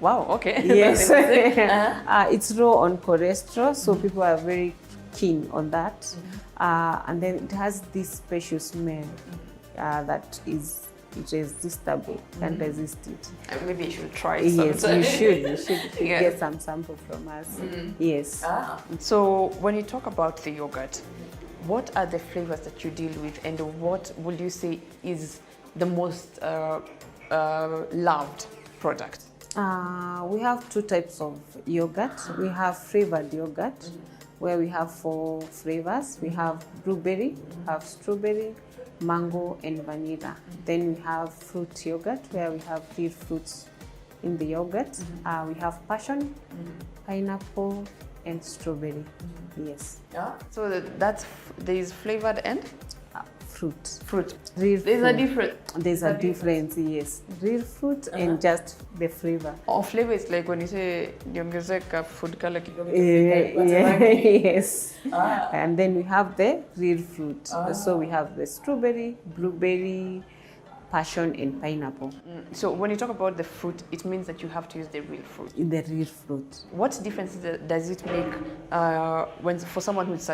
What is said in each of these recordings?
Wow, okay. Yes. Uh-huh. It's low on cholesterol, so people are very keen on that. And then it has this special smell that is irresistible. Can't resist it. Maybe you should try it Yes, sometime. you should Yeah. get some sample from us. Yes. So when you talk about the yogurt, what are the flavors that you deal with, and what would you say is the most loved product? We have two types of yogurt. We have flavored yogurt, where we have 4 flavors. We have blueberry, have strawberry, mango, and vanilla. Then we have fruit yogurt, where we have 3 fruits in the yogurt. We have passion, pineapple, and strawberry. Yes. So there is flavored and Fruit. fruit. Real There's fruit. a difference. There's a difference, yes. Real fruit and just the flavor. Or flavor is like when you say niongezeka food color kidogo. Yes. And then we have the real fruit. So we have the strawberry, blueberry, passion, and pineapple. So when you talk about the fruit, it means that you have to use the real fruit. In the real fruit. What difference does it make when for someone who's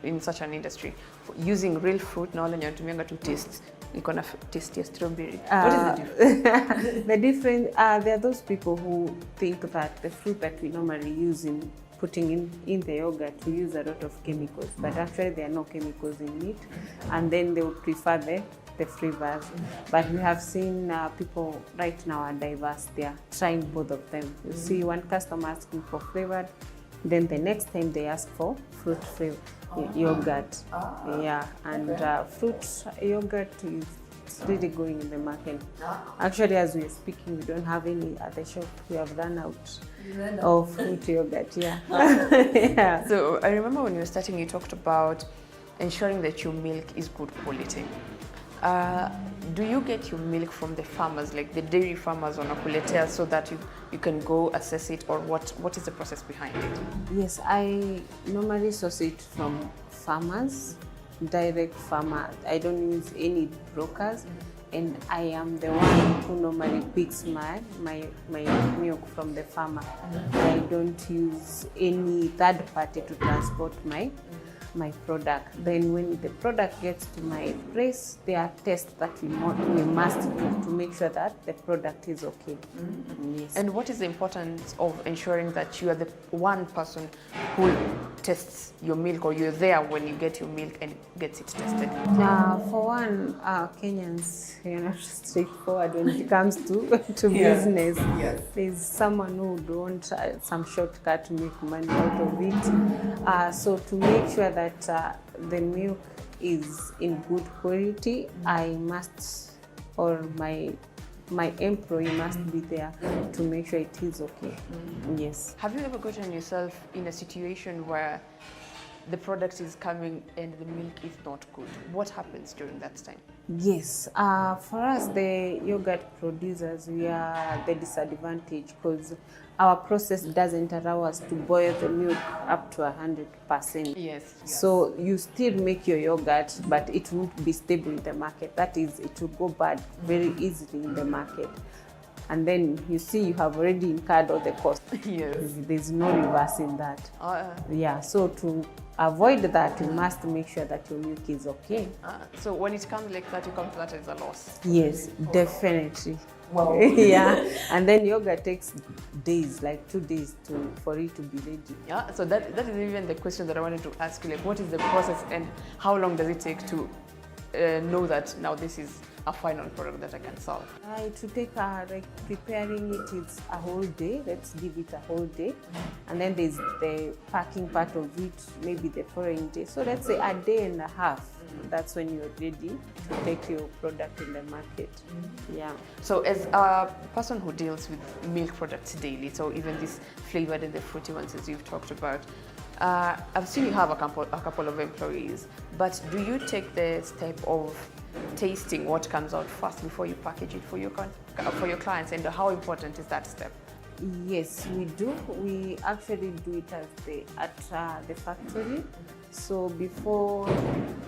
in such an industry, using real fruit na wale nyatumianga to taste iko na taste ya strawberry? What is the difference? The difference, there are those people who think that the fruit that we normally use in putting in the yogurt, we use a lot of chemicals, but actually there are no chemicals in it, and then they would prefer the flavors. But we have seen people right now are diverse. They are trying both of them. You see one customer asking for flavored, then the next time they ask for fruit flavor yogurt. Yeah, and fruit yogurt is really going in the market. Actually, as we are speaking, we don't have any at the shop. We have run out of fruit yogurt. Yeah. Yeah. So I remember when you were starting, you talked about ensuring that your milk is good quality. Do you get your milk from the farmers, like the dairy farmers on Akuletea, so that you can go assess it, or what is the process behind it? Yes, I normally source it from farmers, direct farmer. I don't use any brokers, and I am the one who normally picks my milk from the farmer. I don't use any third party to transport my product. Then when the product gets to my place, there are tests that we must do to make sure that the product is okay. Yes. And what is the importance of ensuring that you are the one person who tests your milk, or you're there when you get your milk and gets it tested? For one, Kenyans are not straightforward when it comes to business. Yes. There's someone who would want some shortcut to make money out of it. So to make sure that the milk is in good quality, I must, or my employee must be there to make sure it is okay. Yes. Have you ever gotten yourself in a situation where the product is coming and the milk is not good? What happens during that time? Yes, for us, the yogurt producers, we are the disadvantage because our process doesn't allow us to boil the milk up to 100%. Yes. So you still make your yogurt, but it won't be stable in the market. That is, it will go bad very easily in the market. And then you see you have already incurred all the cost. Yes. There's no reverse in that. Yeah, so to avoid that, you must make sure that your milk is okay. So when it comes like that, you come to that as a loss? Yes, definitely. Wow. Yeah, and then yogurt takes days, like 2 days for it to be ready. Yeah, so that is even the question that I wanted to ask you, like what is the process and how long does it take to know that now this is a final product that I can sell? It will take, like preparing it is a whole day. Let's give it a whole day. And then there's the packing part of it, maybe the following day. So let's say a day and a half. That's when you're ready to take your product in the market. Yeah. So as a person who deals with milk products daily, so even this flavored and the fruity ones as you've talked about, I've seen you have a couple of employees, but do you take the step of tasting what comes out first before you package it for your clients, and how important is that step? Yes, we do. We actually do it at the factory. So before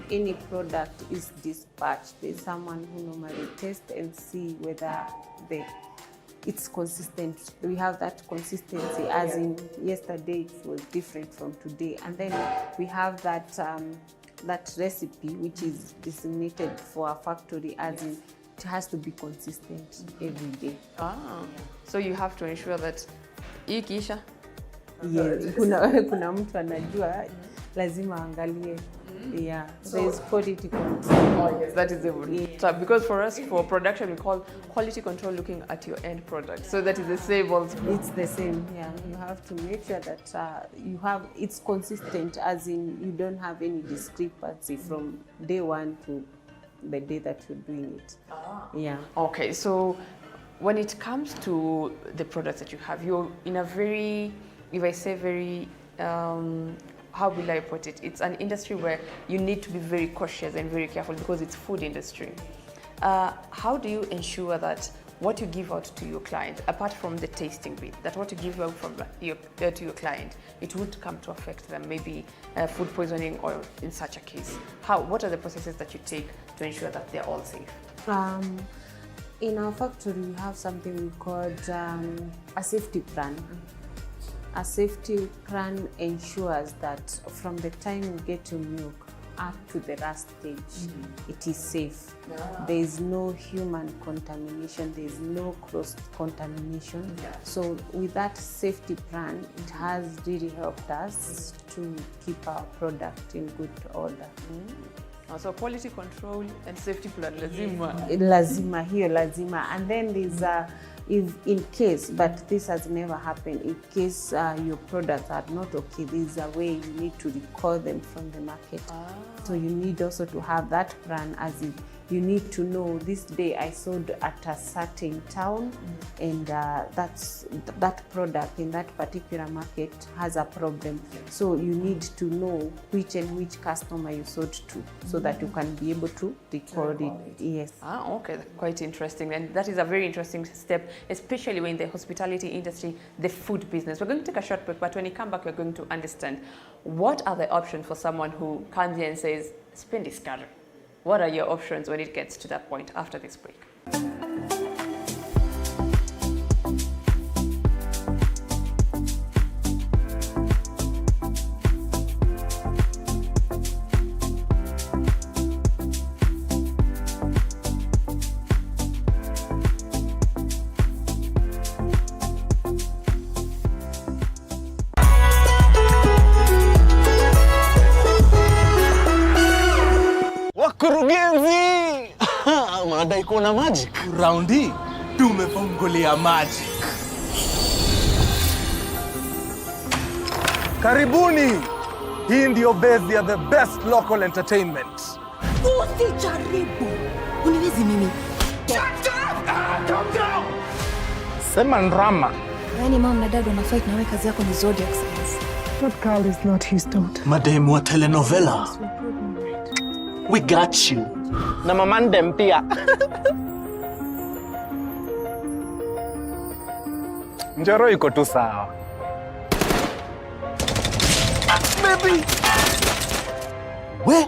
any product is dispatched, there's someone who normally tests and see whether it's consistent. We have that consistency, as in yesterday it was different from today, and then we have that that recipe which is designated for a factory, as in it has to be consistent every day. So you have to ensure that ikisha kuna mtu anajua lazima angalie. Yeah, there is quality control. Yes, that is it. So because for us, for production, we call quality control looking at your end product. So that is the same also. It's the same, yeah. You have to make sure that it's consistent, as in you don't have any discrepancy from day one to the day that you're doing it. Yeah. Okay, so when it comes to the products that you have, you're in a very, if I say very, how will I put it? It's an industry where you need to be very cautious and very careful because it's food industry. How do you ensure that what you give out to your client, apart from the tasting bit, that what you give out to your client, it would come to affect them, maybe food poisoning or in such a case? What are the processes that you take to ensure that they're all safe? In our factory, we have something we call a safety plan. A safety plan ensures that from the time you get your milk up to the last stage, it is safe. There is no human contamination, there is no cross-contamination. So with that safety plan, it has really helped us to keep our product in good order. So quality control and safety plan, lazima. Lazima. And then there's if in case, but this has never happened, in case your products are not okay, there's a way you need to recall them from the market. So you need also to have that plan, as in you need to know this day I sold at a certain town, and that product in that particular market has a problem. So you need to know which customer you sold to, so that you can be able to record it. Yes. Okay, quite interesting. And that is a very interesting step, especially when in the hospitality industry, the food business. We're going to take a short break, but when you come back, we're going to understand what are the options for someone who comes here and says, spend this card. What are your options when it gets to that point after this break? Wakurugenzi! Mada iko na magic. Round hii tumefungulia magic. Karibuni. Hii ndio base ya the best local entertainment. Usijaribu. Uniwezi mimi. Sema ndrama. Yaani mama na dad wanafight na wewe, kazi yako ni zodiac signs. That girl is not his daughter. Madam wa telenovela. We got you. Na mamandem pia. Njoro iko tu sawa. Baby. We?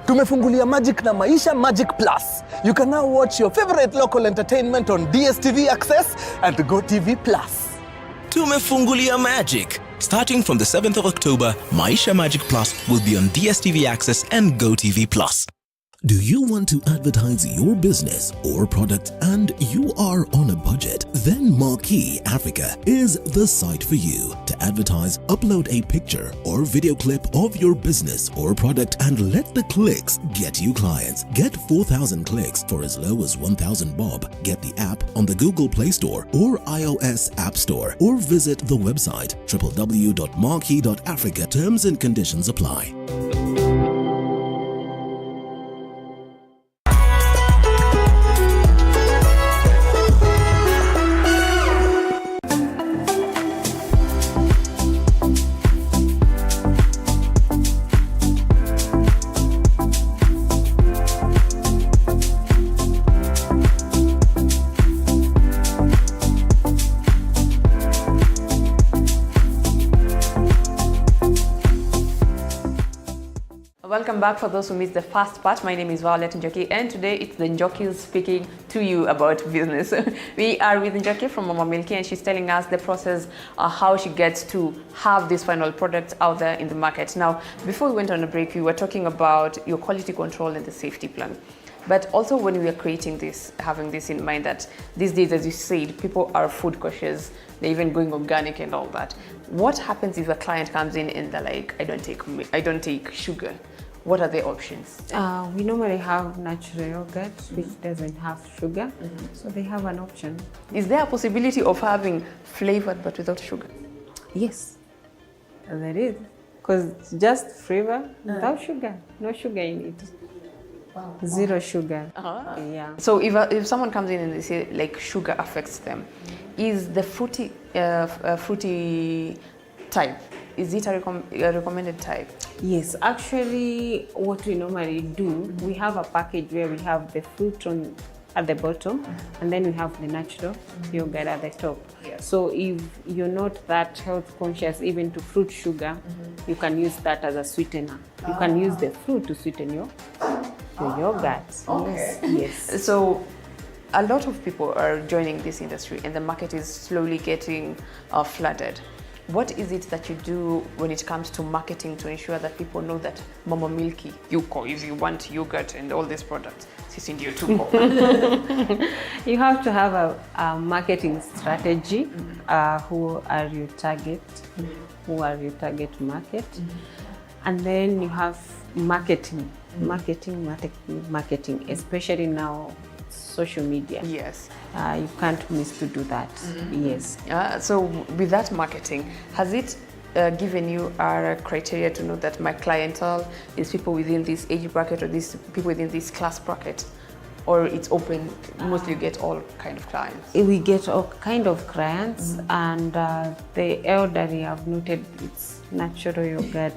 Tumefungulia Magic na Maisha Magic Plus. You can now watch your favorite local entertainment on DSTV Access and GoTV Plus. Tumefungulia Magic. Starting from the 7th of October, Maisha Magic Plus will be on DSTV Access and GoTV Plus. Do you want to advertise your business or product and you are on a budget? Then Marquee Africa is the site for you. To advertise, upload a picture or video clip of your business or product and let the clicks get you clients. Get 4,000 clicks for as low as 1,000 bob. Get the app on the Google Play Store or iOS App Store, or visit the website www.marquee.africa. Terms and conditions apply. Welcome back for those who missed the first part. My name is Violet Njoki, and today it's the Njokis speaking to you about business. We are with Njoki from Mama Milky, and she's telling us the process, how she gets to have this final product out there in the market. Now, before we went on a break, we were talking about your quality control and the safety plan. But also when we are creating this, having this in mind that these days, as you said, people are food cautious, they're even going organic and all that. What happens if a client comes in and they're like, I don't take sugar? What are the options? We normally have natural yogurt, which doesn't have sugar, so they have an option. Is there a possibility of having flavored but without sugar? Yes, there is, because it's just flavor without sugar, no sugar in it. Wow. Zero sugar. Yeah. So if someone comes in and they say like sugar affects them, is the fruity type, is it a recommended type? Yes, actually what we normally do, we have a package where we have the fruit at the bottom, and then we have the natural yogurt at the top. Yes. So if you're not that health conscious, even to fruit sugar, you can use that as a sweetener. You can use the fruit to sweeten your yogurt. Okay. Yes. So a lot of people are joining this industry, and the market is slowly getting flooded. What is it that you do when it comes to marketing to ensure that people know that Mama Milky, if you want yogurt and all these products, it's in your too. You have to have a marketing strategy. Who are your target? Who are your target market? And then you have marketing, especially now social media. Yes. You can't miss to do that. Yes. So with that marketing, has it given you a criteria to know that my clientele is people within this age bracket or these people within this class bracket? Or it's open, mostly you get all kind of clients? We get all kind of clients, and the elderly have noted it's natural yogurt,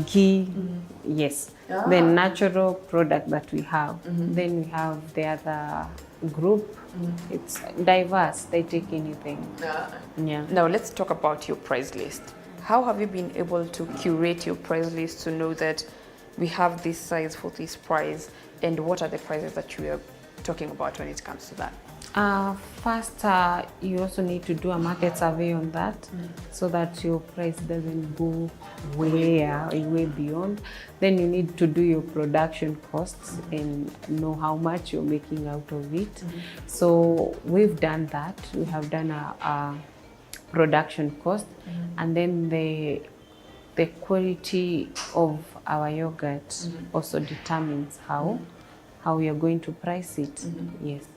ghee, yes. The natural product that we have. Then we have the other group. It's diverse, they take anything. Yeah. Now let's talk about your price list. How have you been able to curate your price list to know that we have this size for this price, and what are the prices that you are talking about when it comes to that? First, you also need to do a market survey on that, so that your price doesn't go way beyond. Then you need to do your production costs and know how much you're making out of it. So we've done that. We have done a production cost, and then the quality of our yogurt also determines how we are going to price it. Yes.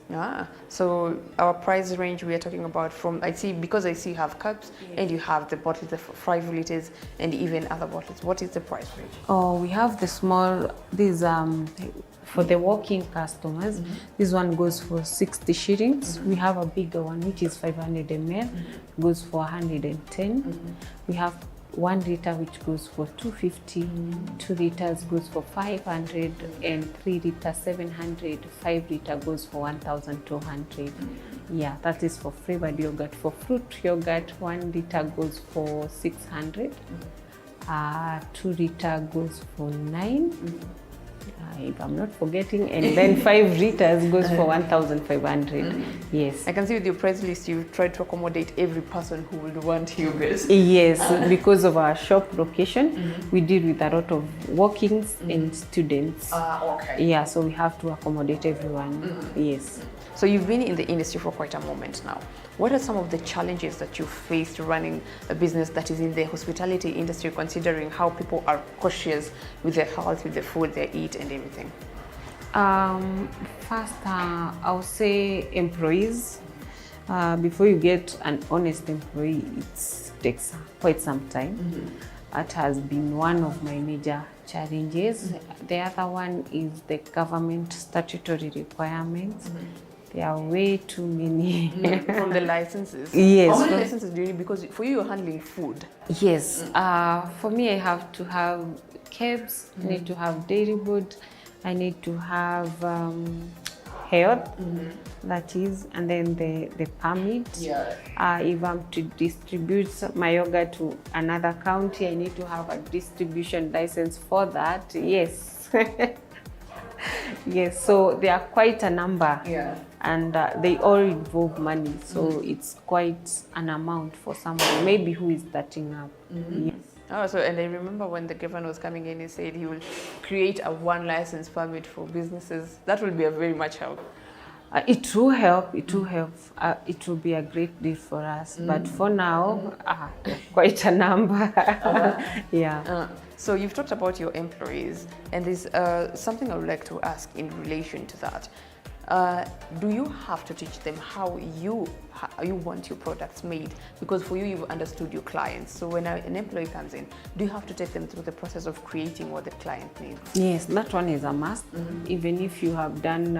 So our price range we are talking about from, because I see you have cups and you have the bottles, the 5 liters and even other bottles. What is the price range? Oh, we have the small, these for the walking customers, this one goes for 60 shillings. We have a bigger one which is 500 ml, goes for 110. We have 1 liter which goes for 250, 2 liters goes for 500, and 3 liters 700, 5 liter goes for 1,200. Yeah, that is for flavored yogurt. For fruit yogurt, 1 liter goes for 600, 2 liter goes for 9. If I'm not forgetting, and then 5 liters goes for 1,500. Yes. I can see with your price list, you've tried to accommodate every person who would want yogurt. Yes, because of our shop location, we deal with a lot of walk-ins and students. Okay. Yeah, so we have to accommodate everyone. Yes. So you've been in the industry for quite a moment now. What are some of the challenges that you faced running a business that is in the hospitality industry, considering how people are cautious with their health, with the food they eat and everything? First, I would say employees. Before you get an honest employee, it takes quite some time. That has been one of my major challenges. The other one is the government statutory requirements. There are way too many. From the licenses? Yes. How many licenses do you need? Because for you, you're handling food. Yes. For me, I have to have cabs, I need to have dairy board, I need to have health, that is, and then the permit. If I'm to distribute my yogurt to another county, I need to have a distribution license for that. Yes. Yes, so there are quite a number, and they all involve money, so it's quite an amount for someone maybe who is starting up. Yes. Oh, so, and I remember when the governor was coming in, he said he will create a one license permit for businesses. That will be a very much help. It will help. It will help. It will be a great deal for us. But for now, quite a number. So you've talked about your employees, and there's something I would like to ask in relation to that. Do you have to teach them how you want your products made? Because for you, you've understood your clients. So when an employee comes in, do you have to take them through the process of creating what the client needs? Yes, that one is a must. Even if you have done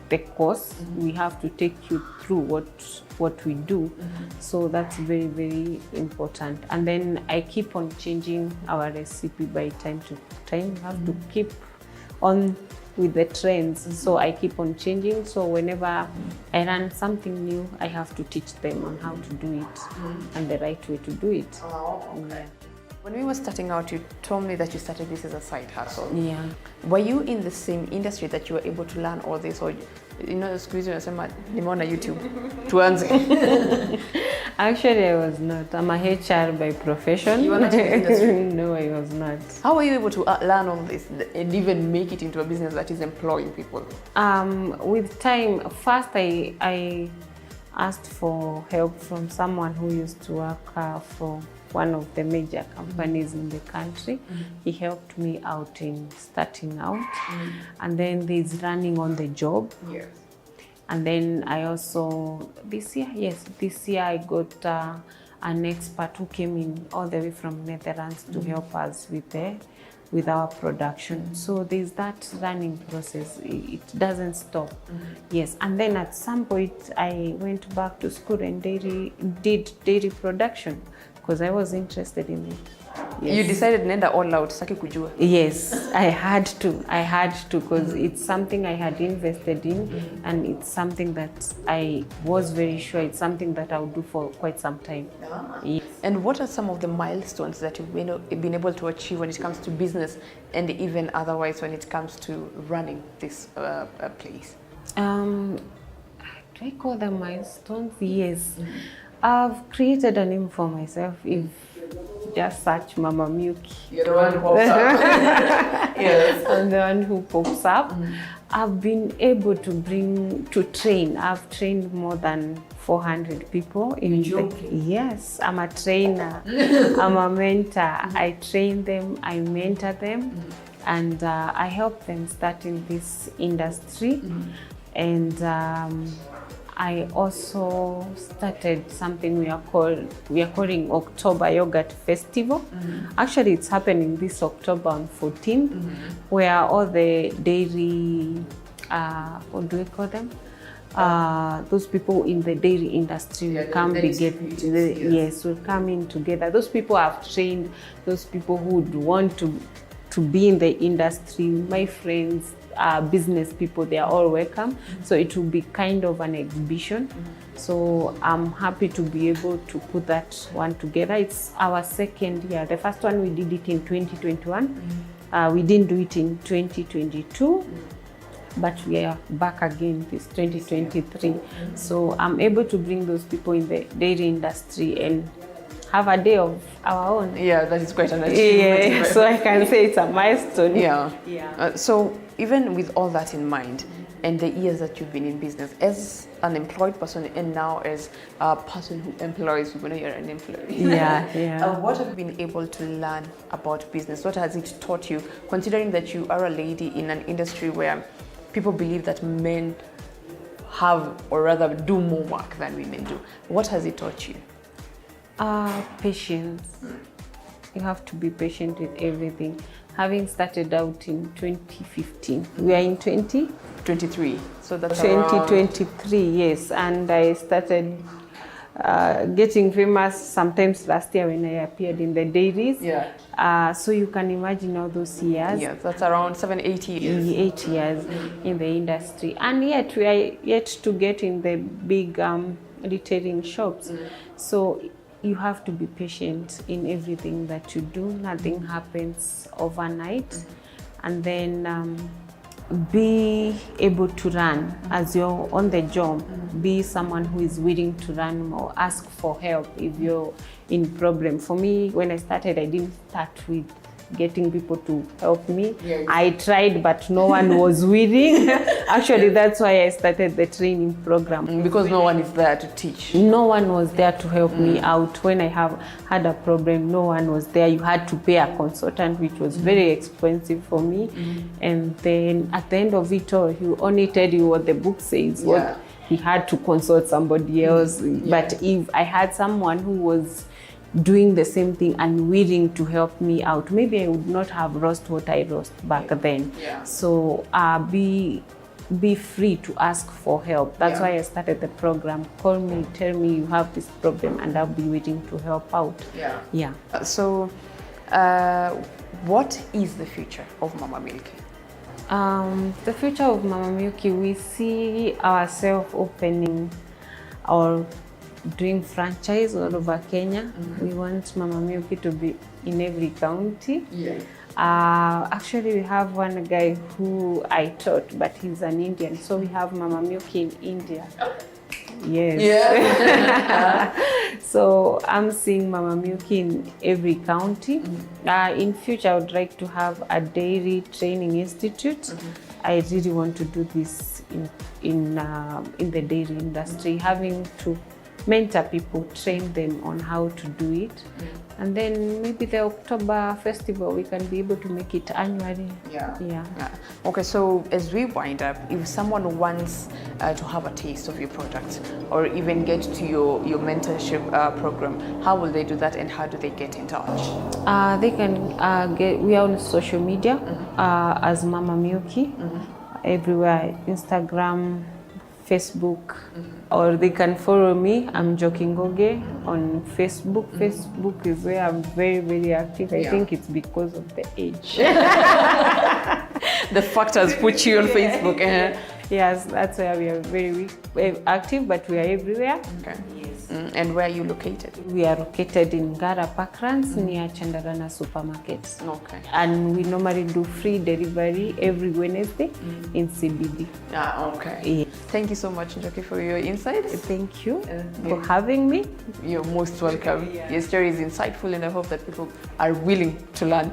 the course, we have to take you through what we do. So that's very, very important. And then I keep on changing our recipe by time to time. We have to keep on with the trends, so I keep on changing. So whenever I run something new, I have to teach them on how to do it and the right way to do it. When we were starting out, you told me that you started this as a side hustle. Yeah. Were you in the same industry that you were able to learn all this, or squeeze unasema nimeona YouTube tuanze? Actually, I was not. I'm a HR by profession. You were not in the industry? No, I was not. How were you able to learn all this and even make it into a business that is employing people? With time, first I asked for help from someone who used to work for one of the major companies in the country. He helped me out in starting out. And then there's running on the job. Yes. And then I also, this year I got an expert who came in all the way from Netherlands to help us with our production. So there's that running process. It doesn't stop. Yes. And then at some point I went back to school and did dairy production because I was interested in it. Yes. You decided nenda all out, saki kujua. Yes, I had to because it's something I had invested in, and it's something that I was very sure it's something that I'll do for quite some time. Yes. And what are some of the milestones that you've been able to achieve when it comes to business and even otherwise when it comes to running this place? Do I call them milestones? Yes. I've created a name for myself. If just search Mama Milky. You're the one who pops up. Yes. I'm the one who pops up. I've been able to train. I've trained more than 400 people. Yes, I'm a trainer. I'm a mentor. I train them, I mentor them, and I help them start in this industry. And I also started something we are calling October Yogurt Festival. Actually, it's happening this October on 14th, where all the dairy, what do we call them? Those people in the dairy industry will come will come in together. Those people I've trained, those people who would want to be in the industry, my friends, business people, they are all welcome. So it will be kind of an exhibition. So I'm happy to be able to put that one together. It's our second year. The first one we did it in 2021. We didn't do it in 2022. But we are back again this 2023. So I'm able to bring those people in the dairy industry and have a day of our own. Yeah, that is quite an achievement. Yeah, so I can say it's a milestone. Yeah. So even with all that in mind, and the years that you've been in business, as an employed person and now as a person who employs people, you're an employee. Yeah. What have you been able to learn about business? What has it taught you, considering that you are a lady in an industry where people believe that men have, or rather do more work than women do? What has it taught you? Patience. You have to be patient with everything. Having started out in 2015, we are in 2023. So that's 2023, yes. And I started getting famous sometimes last year when I appeared in the dairies. So you can imagine all those years. Yeah, that's around 7-8 years. 8 years in the industry, and yet we are yet to get in the big retailing shops. So you have to be patient in everything that you do. Nothing happens overnight. And then be able to run as you're on the job. Be someone who is willing to run or ask for help if you're in problem. For me, when I started, I didn't start with getting people to help me. I tried, but no one was willing. Actually, that's why I started the training program. Because no one is there to teach. No one was there to help me out. When I had a problem, no one was there. You had to pay a consultant, which was very expensive for me. And then at the end of it all, he only tell you what the book says. What he had to consult somebody else. But if I had someone who was doing the same thing and willing to help me out, maybe I would not have lost what I lost back then. So be free to ask for help. That's why I started the program. Call me, tell me you have this problem, and I'll be waiting to help out. So what is the future of Mama Milky? The future of Mama Milky, we see ourselves opening or doing franchise all over Kenya. We want Mama Milky to be in every county. Actually, we have one guy who I taught, but he's an Indian, so we have Mama Milky in India. So I'm seeing Mama Milky in every county. In future, I would like to have a dairy training institute. I really want to do this in the dairy industry, having to mentor people, train them on how to do it. And then maybe the October festival, we can be able to make it annually. Okay, so as we wind up, if someone wants to have a taste of your product or even get to your mentorship program, how will they do that, and how do they get in touch? They can we are on social media as Mama Milky, everywhere, Instagram, Facebook, or they can follow me. I'm Jokingoge on Facebook. Facebook is where I'm very, very active. I think it's because of the age. The factors put you on Facebook. Yes, that's where we are very active, but we are everywhere. And where are you located? We are located in Gara Parklands near Chandarana Supermarket. And we normally do free delivery every Wednesday in CBD. Thank you so much, Njoki, for your insights. Thank you for having me. You're most welcome. Your story is insightful, and I hope that people are willing to learn.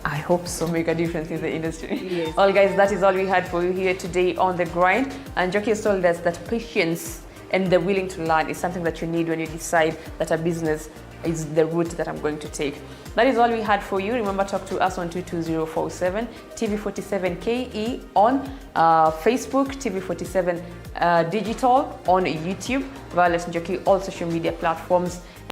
I hope so. To make a difference in the industry. Well, guys, that is all we had for you here today on The Grind. And Njoki has told us that patience and the willing to learn is something that you need when you decide that a business is the route that I'm going to take. That is all we had for you. Remember, talk to us on 22047, TV47 KE on Facebook, TV47 Digital on YouTube, Violet Njoki, all social media platforms.